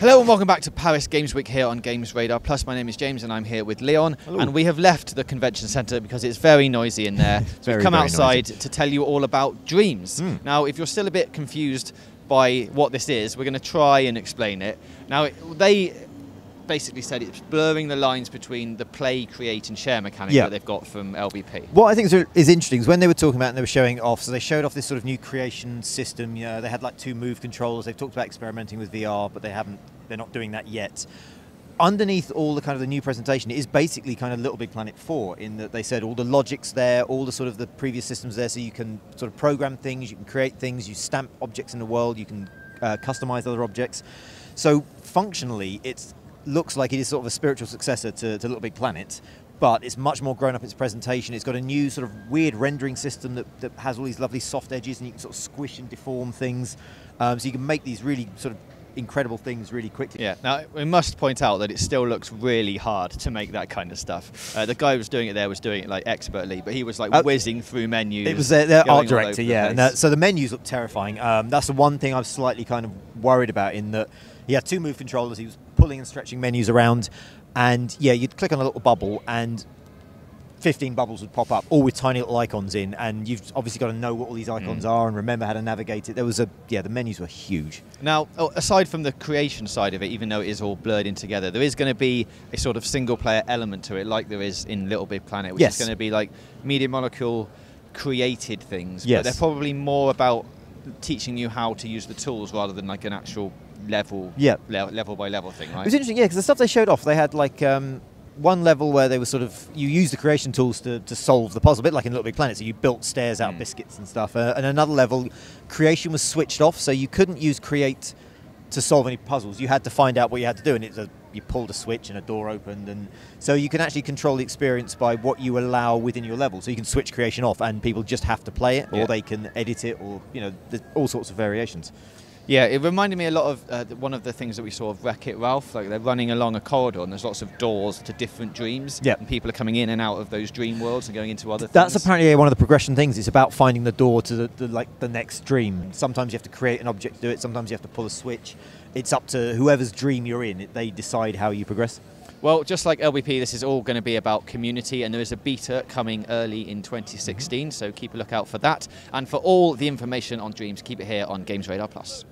Hello and welcome back to Paris Games Week here on GamesRadar Plus. My name is James and I'm here with Leon. Hello. And we have left the convention centre because it's very noisy in there. So we've come outside to tell you all about Dreams. Now, if you're still a bit confused by what this is, we're going to try and explain it. Now, they basically said it's blurring the lines between the play, create and share mechanic that they've got from LBP. What I think is interesting is when they were talking about it and they were showing it off, so they showed off this sort of new creation system. You know, they had like 2 move controllers. They've talked about experimenting with VR, but they're not doing that yet. Underneath all the kind of the new presentation is basically kind of Little Big Planet 4, in that they said all the logic's there, all the sort of the previous systems there, so you can sort of program things, you can create things, you stamp objects in the world, you can customize other objects. So functionally, it looks like it is sort of a spiritual successor to Little Big Planet, but it's much more grown up in its presentation. It's got a new sort of weird rendering system that has all these lovely soft edges, and you can sort of squish and deform things. So you can make these really sort of incredible things really quickly. Yeah. Now, we must point out that it still looks really hard to make that kind of stuff. The guy who was doing it there was doing it like expertly, but he was like whizzing through menus. It was their art director, and so the menus look terrifying. That's the one thing I was slightly kind of worried about, in that he had 2 move controllers, he was pulling and stretching menus around, and you'd click on a little bubble and 15 bubbles would pop up, all with tiny little icons in, and you've obviously got to know what all these icons are and remember how to navigate it. There was the menus were huge. Now, aside from the creation side of it, even though it is all blurred in together, there is going to be a sort of single player element to it, like there is in Little Big Planet, which is going to be like Media Molecule created things, but they're probably more about teaching you how to use the tools rather than like an actual level by level thing, right? It was interesting, because the stuff they showed off, they had like one level where they were sort of, you use the creation tools to solve the puzzle, a bit like in Little Big Planet, so you built stairs out of biscuits and stuff. And another level, creation was switched off, so you couldn't use create to solve any puzzles. You had to find out what you had to do, and you pulled a switch and a door opened, and so you can actually control the experience by what you allow within your level. So you can switch creation off, and people just have to play it, or they can edit it, or there's all sorts of variations. Yeah, it reminded me a lot of one of the things that we saw of Wreck-It Ralph. Like, they're running along a corridor and there's lots of doors to different dreams. Yeah. And people are coming in and out of those dream worlds and going into other things. That's apparently one of the progression things. It's about finding the door to the next dream. Sometimes you have to create an object to do it. Sometimes you have to pull a switch. It's up to whoever's dream you're in. They decide how you progress. Well, just like LBP, this is all going to be about community, and there is a beta coming early in 2016, so keep a lookout for that. And for all the information on Dreams, keep it here on GamesRadar Plus.